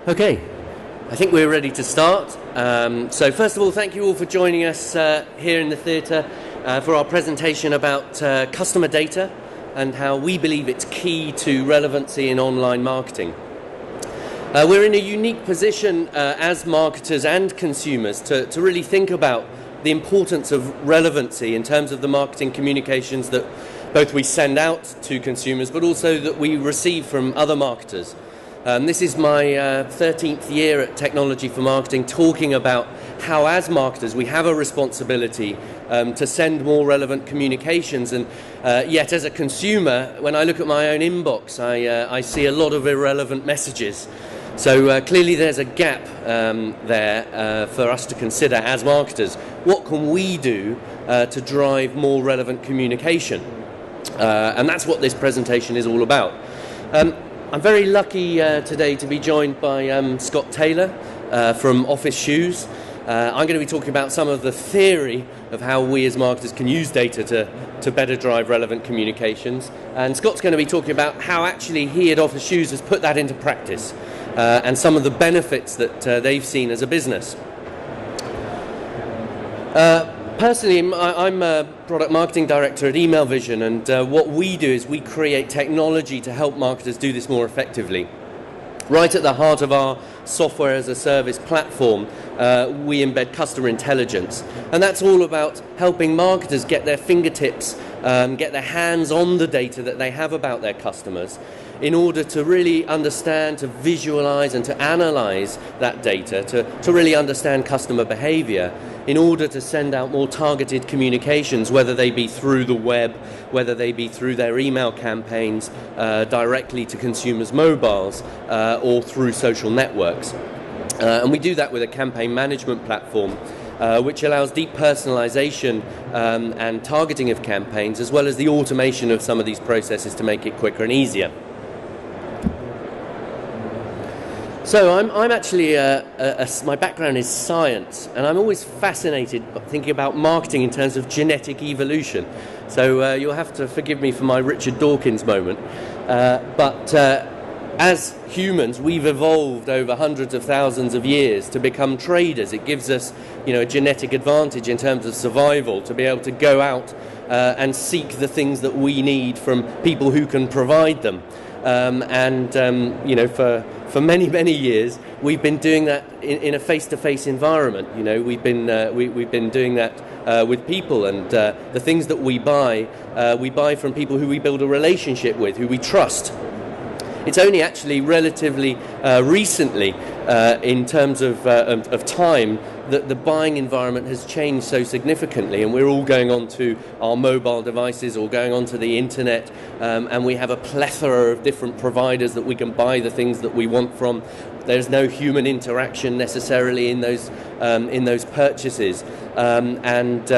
Okay, I think we're ready to start. So first of all, thank you all for joining us here in the theatre for our presentation about customer data and how we believe it's key to relevancy in online marketing. We're in a unique position as marketers and consumers to really think about the importance of relevancy in terms of the marketing communications that both we send out to consumers but also that we receive from other marketers. This is my 13th year at Technology for Marketing, talking about how as marketers we have a responsibility to send more relevant communications, and yet as a consumer, when I look at my own inbox, I see a lot of irrelevant messages. So clearly there's a gap there for us to consider as marketers. What can we do to drive more relevant communication? And that's what this presentation is all about. I'm very lucky today to be joined by Scott Taylor from Office Shoes. I'm going to be talking about some of the theory of how we as marketers can use data to better drive relevant communications. And Scott's going to be talking about how actually he at Office Shoes has put that into practice and some of the benefits that they've seen as a business. Personally, I'm a product marketing director at Email Vision, and what we do is we create technology to help marketers do this more effectively. Right at the heart of our software as a service platform, we embed customer intelligence, and that's all about helping marketers get their fingertips, get their hands on the data that they have about their customers in order to really understand, to visualize and to analyze that data, to really understand customer behavior in order to send out more targeted communications, whether they be through the web, whether they be through their email campaigns, directly to consumers' mobiles, or through social networks. And we do that with a campaign management platform, which allows deep personalization and targeting of campaigns, as well as the automation of some of these processes to make it quicker and easier. So I'm actually, my background is science, and I'm always fascinated thinking about marketing in terms of genetic evolution. So you'll have to forgive me for my Richard Dawkins moment. But as humans, we've evolved over hundreds of thousands of years to become traders. It gives us, a genetic advantage in terms of survival to be able to go out and seek the things that we need from people who can provide them. For many, many years, we've been doing that in a face-to-face environment. We've been doing that with people, and the things that we buy from people who we build a relationship with, who we trust. It's only actually relatively recently, in terms of time, that the buying environment has changed so significantly, and we're all going onto our mobile devices or going onto the internet, and we have a plethora of different providers that we can buy the things that we want from. There's no human interaction necessarily in those purchases, and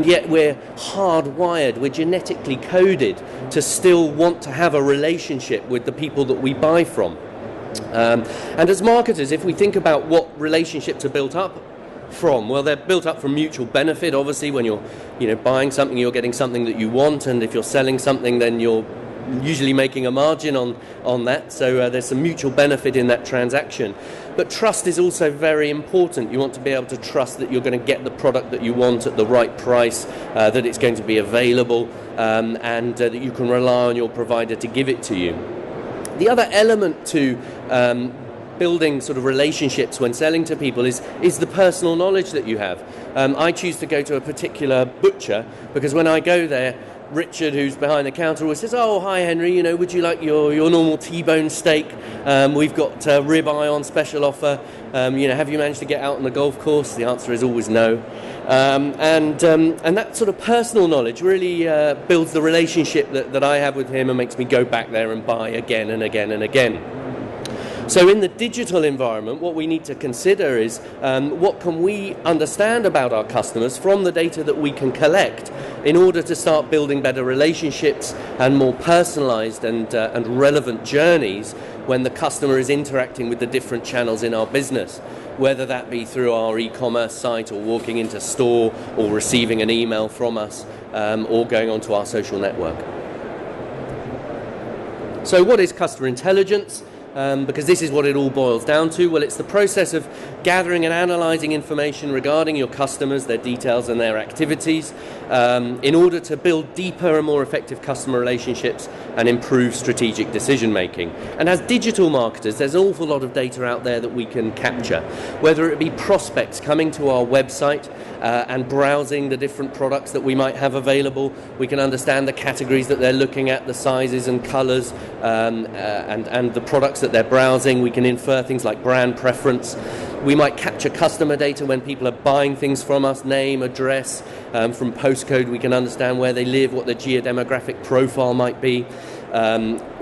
yet we're hardwired, we're genetically coded to still want to have a relationship with the people that we buy from. And as marketers, if we think about what relationships are built up from, well, they're built up from mutual benefit. Obviously, when you're buying something, you're getting something that you want, and if you're selling something, then you're usually making a margin on that. So there's some mutual benefit in that transaction. But trust is also very important. You want to be able to trust that you're going to get the product that you want at the right price, that it's going to be available, and that you can rely on your provider to give it to you. The other element to building sort of relationships when selling to people is the personal knowledge that you have. I choose to go to a particular butcher because when I go there, Richard, who's behind the counter, always says, "Oh, hi Henry, would you like your normal T-bone steak? We've got ribeye on special offer. Have you managed to get out on the golf course?" The answer is always no. And that sort of personal knowledge really builds the relationship that I have with him and makes me go back there and buy again and again and again. So in the digital environment, what we need to consider is what can we understand about our customers from the data that we can collect in order to start building better relationships and more personalized and relevant journeys when the customer is interacting with the different channels in our business, whether that be through our e-commerce site or walking into store or receiving an email from us or going onto our social network. So what is customer intelligence? because this is what it all boils down to. Well, it's the process of gathering and analysing information regarding your customers, their details and their activities, in order to build deeper and more effective customer relationships and improve strategic decision making. And as digital marketers, there's an awful lot of data out there that we can capture, whether it be prospects coming to our website and browsing the different products that we might have available. We can understand the categories that they're looking at, the sizes and colours, and the products that they're browsing. We can infer things like brand preference. We might capture customer data when people are buying things from us, name, address. From postcode, we can understand where they live, what their geodemographic profile might be.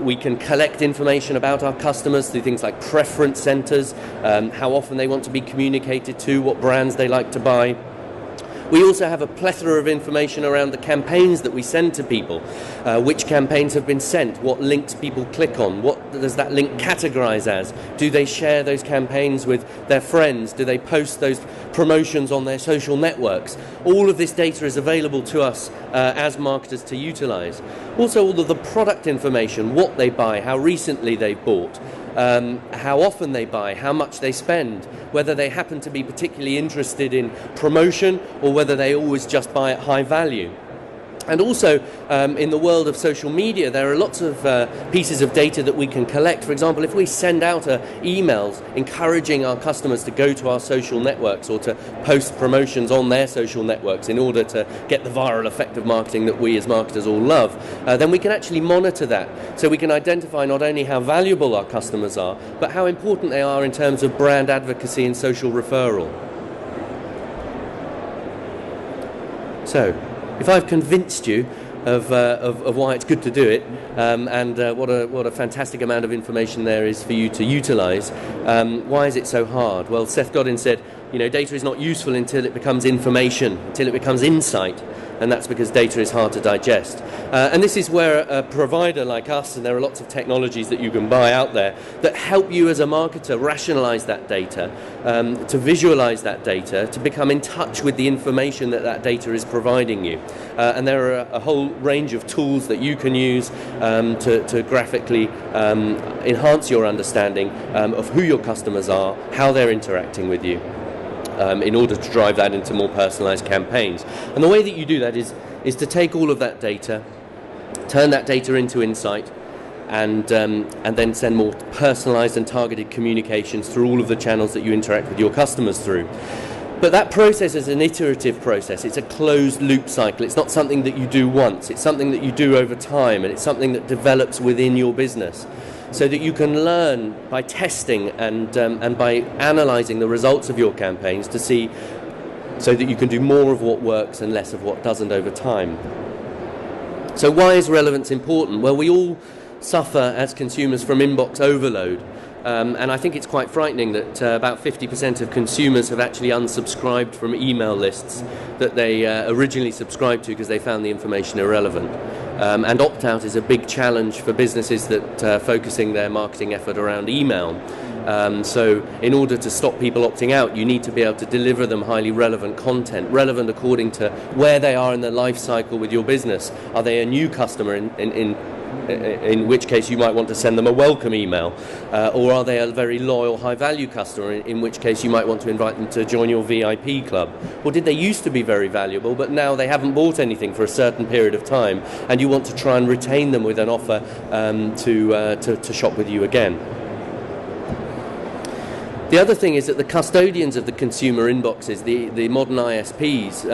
We can collect information about our customers through things like preference centres, how often they want to be communicated to, what brands they like to buy. We also have a plethora of information around the campaigns that we send to people, which campaigns have been sent, what links people click on, what does that link categorize as, do they share those campaigns with their friends, do they post those promotions on their social networks. All of this data is available to us as marketers to utilize. Also all of the product information, what they buy, how recently they've bought, how often they buy, how much they spend, whether they happen to be particularly interested in promotion or whether they always just buy at high value. And also, in the world of social media, there are lots of pieces of data that we can collect. For example, if we send out emails encouraging our customers to go to our social networks or to post promotions on their social networks in order to get the viral effect of marketing that we as marketers all love, then we can actually monitor that. So we can identify not only how valuable our customers are, but how important they are in terms of brand advocacy and social referral. So, if I've convinced you of why it's good to do it, and what a fantastic amount of information there is for you to utilise, why is it so hard? Well, Seth Godin said, data is not useful until it becomes information, until it becomes insight, and that's because data is hard to digest. And this is where a provider like us, and there are lots of technologies that you can buy out there, that help you as a marketer rationalise that data, to visualise that data, to become in touch with the information that data is providing you. And there are a whole range of tools that you can use to graphically enhance your understanding of who your customers are, how they're interacting with you, in order to drive that into more personalised campaigns. And the way that you do that is to take all of that data, turn that data into insight, and then send more personalised and targeted communications through all of the channels that you interact with your customers through. But that process is an iterative process. It's a closed loop cycle. It's not something that you do once. It's something that you do over time, and it's something that develops within your business, so that you can learn by testing and by analysing the results of your campaigns to see, so that you can do more of what works and less of what doesn't over time. So why is relevance important? Well, we all suffer as consumers from inbox overload. And I think it's quite frightening that about 50% of consumers have actually unsubscribed from email lists that they originally subscribed to because they found the information irrelevant. And opt-out is a big challenge for businesses that are focusing their marketing effort around email. So in order to stop people opting out, you need to be able to deliver them highly relevant content, relevant according to where they are in their life cycle with your business. Are they a new customer, in which case you might want to send them a welcome email, or are they a very loyal, high-value customer, in which case you might want to invite them to join your VIP club? Or did they used to be very valuable, but now they haven't bought anything for a certain period of time, and you want to try and retain them with an offer to shop with you again? The other thing is that the custodians of the consumer inboxes, the modern ISPs,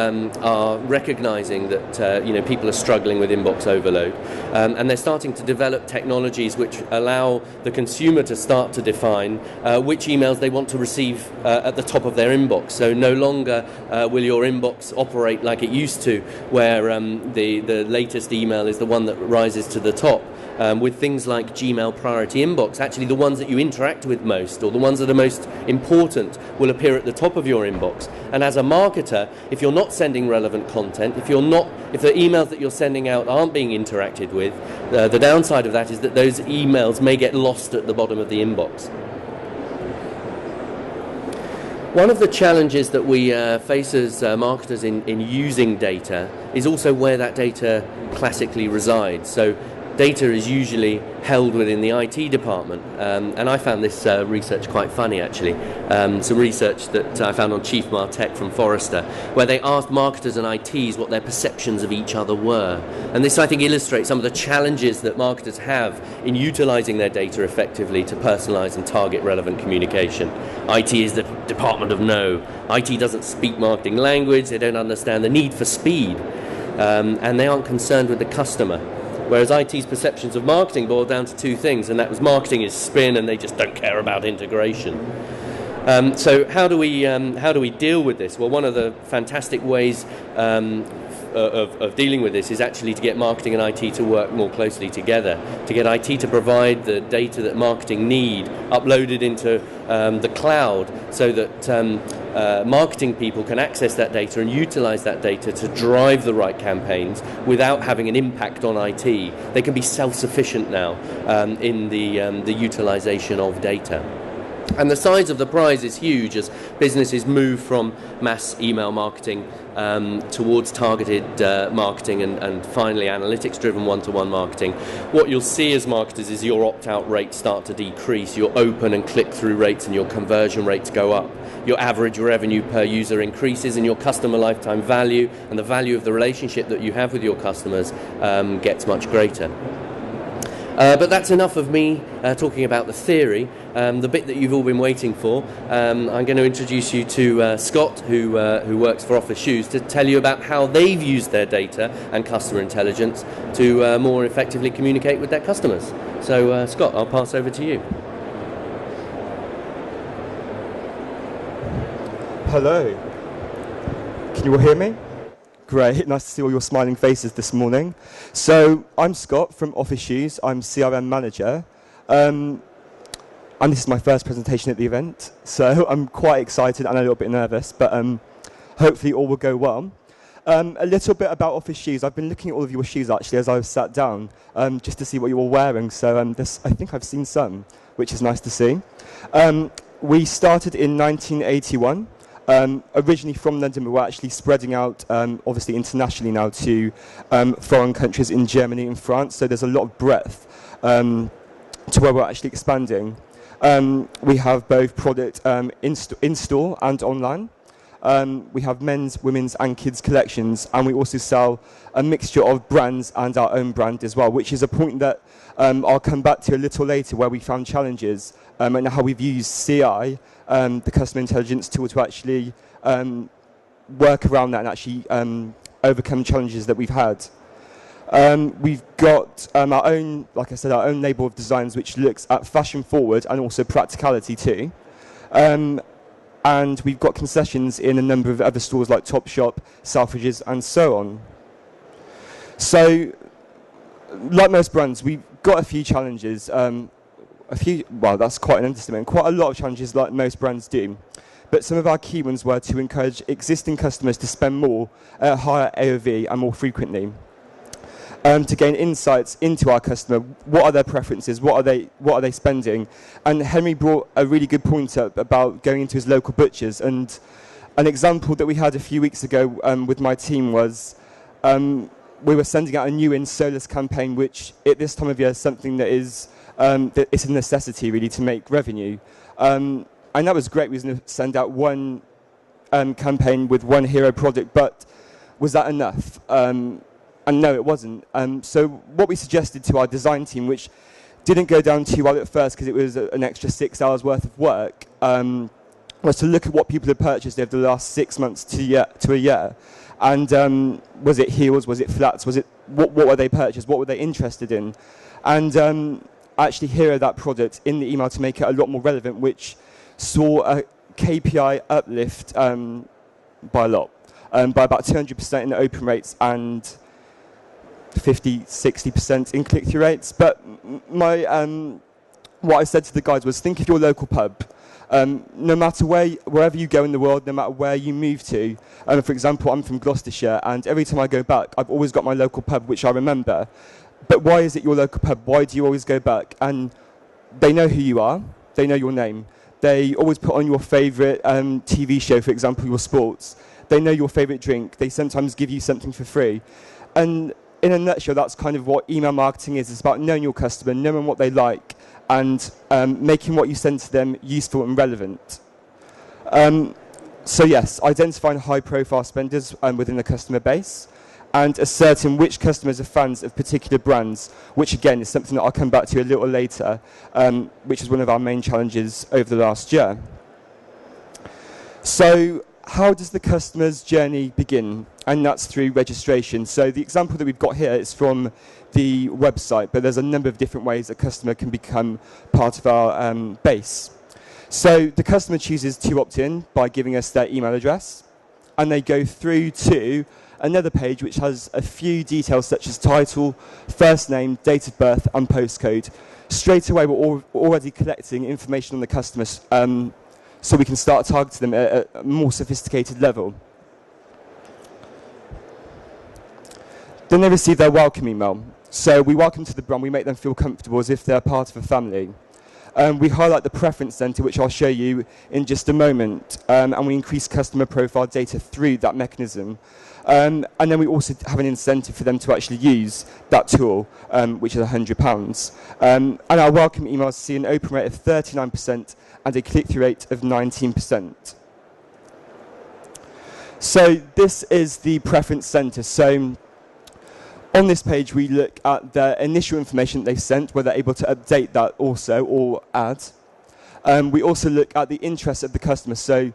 are recognising that people are struggling with inbox overload, and they're starting to develop technologies which allow the consumer to start to define which emails they want to receive at the top of their inbox. So no longer will your inbox operate like it used to, where the latest email is the one that rises to the top. With things like Gmail Priority Inbox, actually the ones that you interact with most, or the ones that are most important, will appear at the top of your inbox. And as a marketer, if you're not sending relevant content, if the emails that you're sending out aren't being interacted with, the downside of that is that those emails may get lost at the bottom of the inbox. One of the challenges that we face as marketers in using data is also where that data classically resides. So data is usually held within the IT department. And I found this research quite funny, actually. Some research that I found on Chief Martech from Forrester, where they asked marketers and ITs what their perceptions of each other were. And this, I think, illustrates some of the challenges that marketers have in utilising their data effectively to personalise and target relevant communication. IT is the department of no. IT doesn't speak marketing language, they don't understand the need for speed, and they aren't concerned with the customer. Whereas IT's perceptions of marketing boil down to two things, and that was marketing is spin, and they just don't care about integration. So how do we deal with this? Well, one of the fantastic ways of dealing with this is actually to get marketing and IT to work more closely together, to get IT to provide the data that marketing need uploaded into the cloud, so that marketing people can access that data and utilize that data to drive the right campaigns without having an impact on IT. They can be self-sufficient now in the utilization of data. And the size of the prize is huge as businesses move from mass email marketing towards targeted marketing and finally analytics-driven one-to-one marketing. What you'll see as marketers is your opt-out rates start to decrease, your open and click-through rates and your conversion rates go up, your average revenue per user increases, and your customer lifetime value and the value of the relationship that you have with your customers gets much greater. But that's enough of me talking about the theory. The bit that you've all been waiting for, I'm going to introduce you to Scott, who works for Office Shoes, to tell you about how they've used their data and customer intelligence to more effectively communicate with their customers. So, Scott, I'll pass over to you. Hello. Can you all hear me? Great, nice to see all your smiling faces this morning. So, I'm Scott from Office Shoes. I'm CRM manager. And this is my first presentation at the event. So, I'm quite excited and a little bit nervous, but hopefully all will go well. A little bit about Office Shoes. I've been looking at all of your shoes actually as I've sat down, just to see what you're all wearing. So, I think I've seen some, which is nice to see. We started in 1981. Originally from London, but we're actually spreading out, obviously internationally now to foreign countries in Germany and France. So there's a lot of breadth to where we're actually expanding. We have both product in-store and online. We have men's, women's and kids collections, and we also sell a mixture of brands and our own brand as well, which is a point that I'll come back to a little later, where we found challenges and how we've used CI, the customer intelligence tool, to actually work around that and actually overcome challenges that we've had. We've got our own, like I said, our own label of designs, which looks at fashion forward and also practicality too. And we've got concessions in a number of other stores like Topshop, Selfridges and so on. So, like most brands, we've got a few challenges. Well, that's quite an understatement. Quite a lot of challenges, like most brands do. But some of our key ones were to encourage existing customers to spend more at a higher AOV and more frequently. To gain insights into our customer, what are their preferences, what are they spending? And Henry brought a really good point up about going into his local butchers. And an example that we had a few weeks ago with my team was we were sending out a new In Solus campaign, which at this time of year is something that is it's a necessity really to make revenue. And that was great. We was going to send out one campaign with one hero product, but was that enough? And no, it wasn't. So what we suggested to our design team, which didn't go down too well at first because it was an extra 6 hours worth of work, was to look at what people had purchased over the last 6 months to a year. And was it heels, was it flats, what were they purchased, what were they interested in? And actually hero that product in the email to make it a lot more relevant, which saw a KPI uplift by a lot, by about 200% in the open rates and 50-60% in click-through rates. But what I said to the guys was, think of your local pub. No matter wherever you go in the world, no matter where you move to. For example, I'm from Gloucestershire, and every time I go back, I've always got my local pub, which I remember. But why is it your local pub? Why do you always go back? And they know who you are. They know your name. They always put on your favourite TV show, for example, your sports. They know your favourite drink. They sometimes give you something for free. And in a nutshell, that's kind of what email marketing is. It's about knowing your customer, knowing what they like, and making what you send to them useful and relevant. So yes, identifying high-profile spenders within the customer base, and asserting which customers are fans of particular brands, which again is something that I'll come back to a little later, which is one of our main challenges over the last year. So how does the customer's journey begin? And that's through registration. So the example that we've got here is from the website, but there's a number of different ways a customer can become part of our base. So the customer chooses to opt in by giving us their email address, and they go through to another page which has a few details such as title, first name, date of birth, and postcode. Straight away, we're already collecting information on the customers, so we can start targeting them at a more sophisticated level. Then they receive their welcome email. So we welcome to the brand, we make them feel comfortable as if they're part of a family. We highlight the preference center, which I'll show you in just a moment, and we increase customer profile data through that mechanism. And then we also have an incentive for them to actually use that tool, which is £100. And our welcome emails see an open rate of 39% and a click-through rate of 19%. So this is the preference center. So on this page, we look at the initial information they sent, whether they're able to update that also or add. We also look at the interests of the customer. So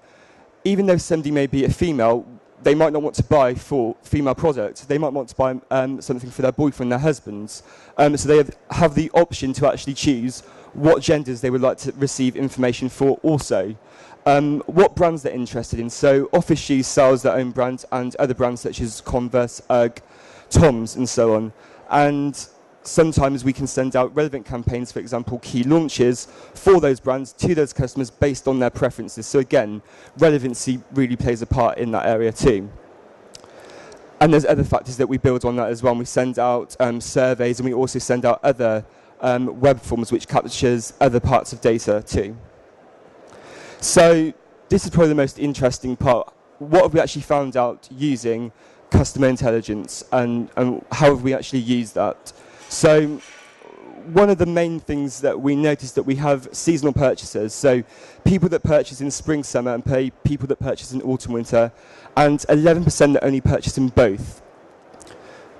even though somebody may be a female, they might not want to buy for female products. They might want to buy something for their boyfriend, their husbands. So they have the option to actually choose what genders they would like to receive information for also. What brands they're interested in. So Office Shoes sells their own brand, and other brands such as Converse, UGG, Tom's, and so on. And sometimes we can send out relevant campaigns, for example, key launches for those brands to those customers based on their preferences. So again, relevancy really plays a part in that area too. And there's other factors that we build on that as well. We send out surveys, and we also send out other web forms which captures other parts of data too. So this is probably the most interesting part. What have we actually found out using customer intelligence, and how have we actually used that? So one of the main things that we noticed that we have seasonal purchasers, so people that purchase in spring, summer, and people that purchase in autumn, winter, and 11% that only purchase in both,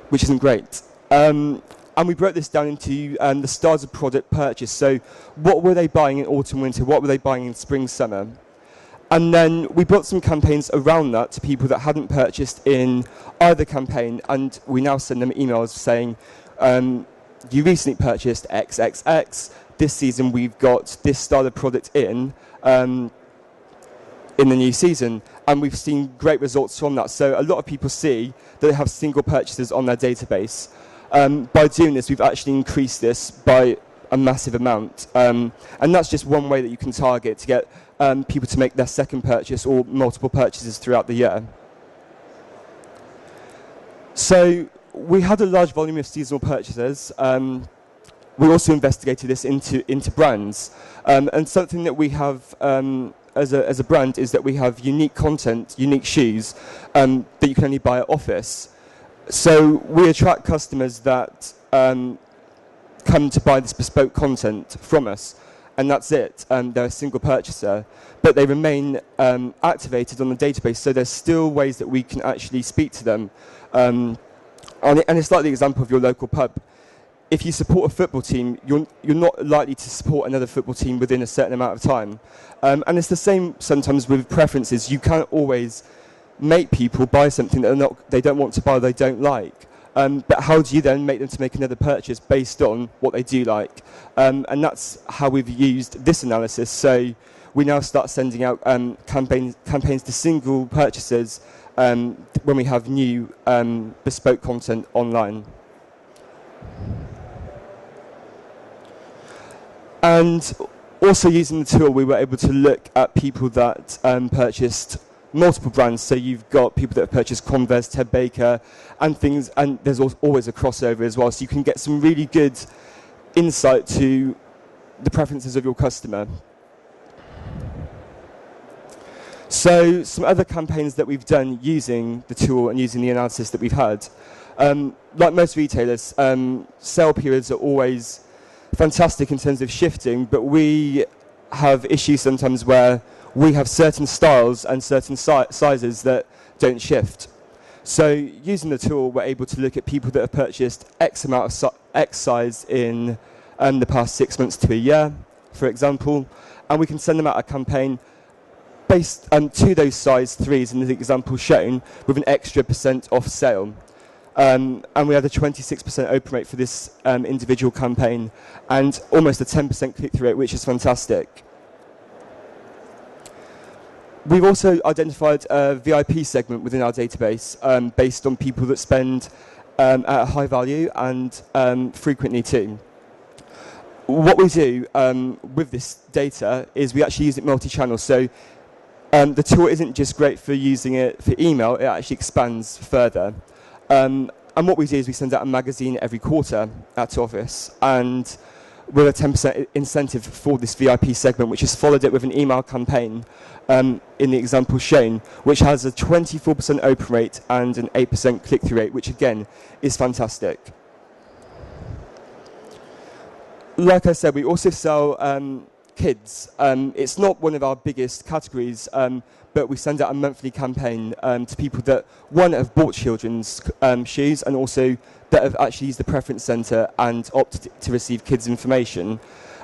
which isn't great. And we broke this down into the styles of product purchase. So what were they buying in autumn, winter? What were they buying in spring, summer? And then we built some campaigns around that to people that hadn't purchased in either campaign, and we now send them emails saying, you recently purchased XXX, this season we've got this style of product in the new season, and we've seen great results from that. So a lot of people see that they have single purchases on their database. By doing this, we've actually increased this by a massive amount, and that's just one way that you can target to get people to make their second purchase or multiple purchases throughout the year. So we had a large volume of seasonal purchases. We also investigated this into brands, and something that we have as a brand is that we have unique content, unique shoes that you can only buy at Office. So we attract customers that come to buy this bespoke content from us, and that's it. They're a single purchaser, but they remain activated on the database, so there's still ways that we can actually speak to them. And it's like the example of your local pub. If you support a football team, you're not likely to support another football team within a certain amount of time. And it's the same sometimes with preferences. You can't always make people buy something that they don't want to buy, they don't like. But how do you then make them to make another purchase based on what they do like? And that's how we've used this analysis. So we now start sending out campaigns to single purchasers when we have new bespoke content online. And also using the tool, we were able to look at people that purchased multiple brands. So you've got people that have purchased Converse, Ted Baker, and things, and there's always a crossover as well. So you can get some really good insight to the preferences of your customer. So some other campaigns that we've done using the tool and using the analysis that we've had. Like most retailers, sale periods are always fantastic in terms of shifting, but we have issues sometimes where we have certain styles and certain sizes that don't shift. So using the tool, we're able to look at people that have purchased X amount of X size in the past 6 months to a year, for example, and we can send them out a campaign based to those size 3s in the example shown with an extra % off sale. And we had a 26% open rate for this individual campaign and almost a 10% click-through rate, which is fantastic. We've also identified a VIP segment within our database based on people that spend at a high value and frequently too. What we do with this data is we actually use it multi-channel. So the tool isn't just great for using it for email, it actually expands further. And what we do is we send out a magazine every quarter at Office, and with a 10% incentive for this VIP segment, which has followed it with an email campaign in the example shown, which has a 24% open rate and an 8% click-through rate, which again is fantastic. Like I said, we also sell kids. It's not one of our biggest categories, but we send out a monthly campaign to people that, one, have bought children's shoes and also that have actually used the preference centre and opted to receive kids' information.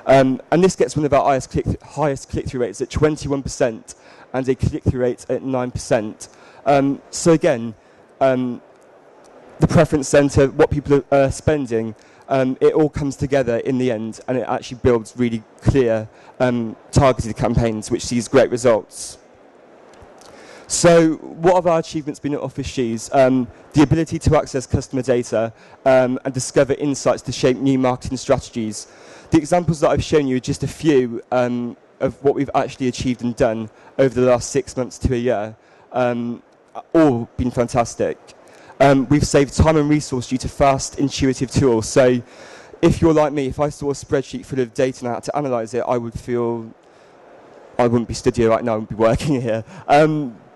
And this gets one of our highest click-through rates at 21% and a click-through rate at 9%. So again, the preference centre, what people are spending, it all comes together in the end, and it actually builds really clear targeted campaigns which sees great results. So what have our achievements been at Office Shoes? The ability to access customer data and discover insights to shape new marketing strategies. The examples that I've shown you are just a few of what we've actually achieved and done over the last 6 months to a year. All been fantastic. We've saved time and resource due to fast, intuitive tools. So if you're like me, if I saw a spreadsheet full of data and I had to analyse it, I would feel I wouldn't be stood here right now, I wouldn't be working here.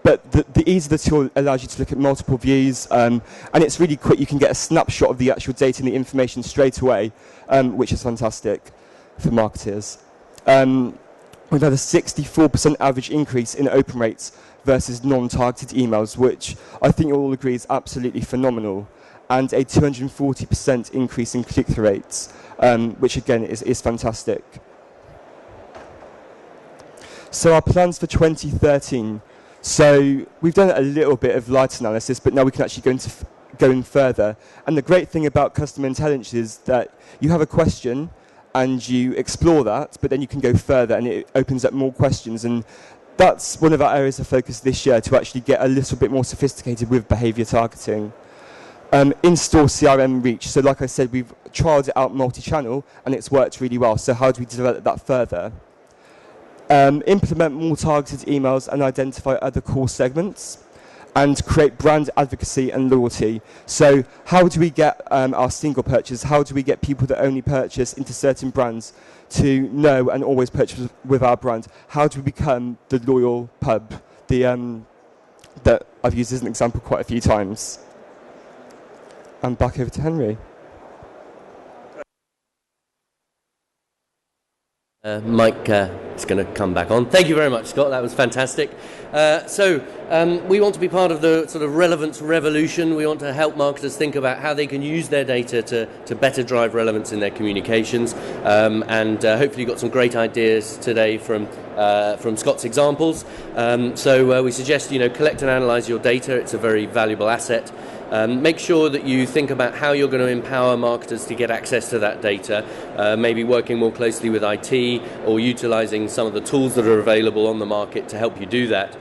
But the ease of the tool allows you to look at multiple views, and it's really quick. You can get a snapshot of the actual data and the information straight away, which is fantastic for marketers. We've had a 64% average increase in open rates versus non-targeted emails, which I think you'll all agree is absolutely phenomenal, and a 240% increase in click-through rates, which again is fantastic. So our plans for 2013. So we've done a little bit of light analysis, but now we can actually go in further. And the great thing about customer intelligence is that you have a question and you explore that, but then you can go further and it opens up more questions. And that's one of our areas of focus this year, to actually get a little bit more sophisticated with behaviour targeting. In-store CRM reach. So like I said, we've trialled it out multi-channel and it's worked really well. So how do we develop that further? Implement more targeted emails and identify other core segments, and create brand advocacy and loyalty. So how do we get our single purchase, how do we get people that only purchase into certain brands to know and always purchase with our brand? How do we become the loyal pub, that I've used as an example quite a few times? And back over to Henry. Mike is going to come back on. Thank you very much, Scott. That was fantastic. We want to be part of the sort of relevance revolution. We want to help marketers think about how they can use their data to better drive relevance in their communications. And hopefully you got some great ideas today from Scott's examples. We suggest, collect and analyze your data. It's a very valuable asset. Make sure that you think about how you're going to empower marketers to get access to that data, maybe working more closely with IT or utilizing some of the tools that are available on the market to help you do that.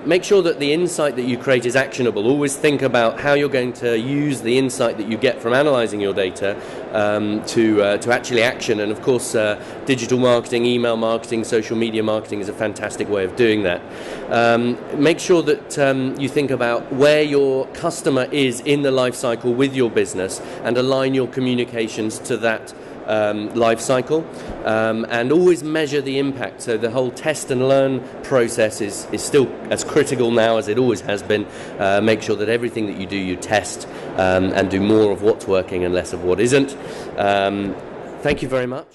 Make sure that the insight that you create is actionable. Always think about how you're going to use the insight that you get from analyzing your data to actually action. And of course, digital marketing, email marketing, social media marketing is a fantastic way of doing that. Make sure that you think about where your customer is in the life cycle with your business and align your communications to that life cycle, and always measure the impact. So the whole test and learn process is still as critical now as it always has been. Make sure that everything that you do, you test, and do more of what's working and less of what isn't. Thank you very much.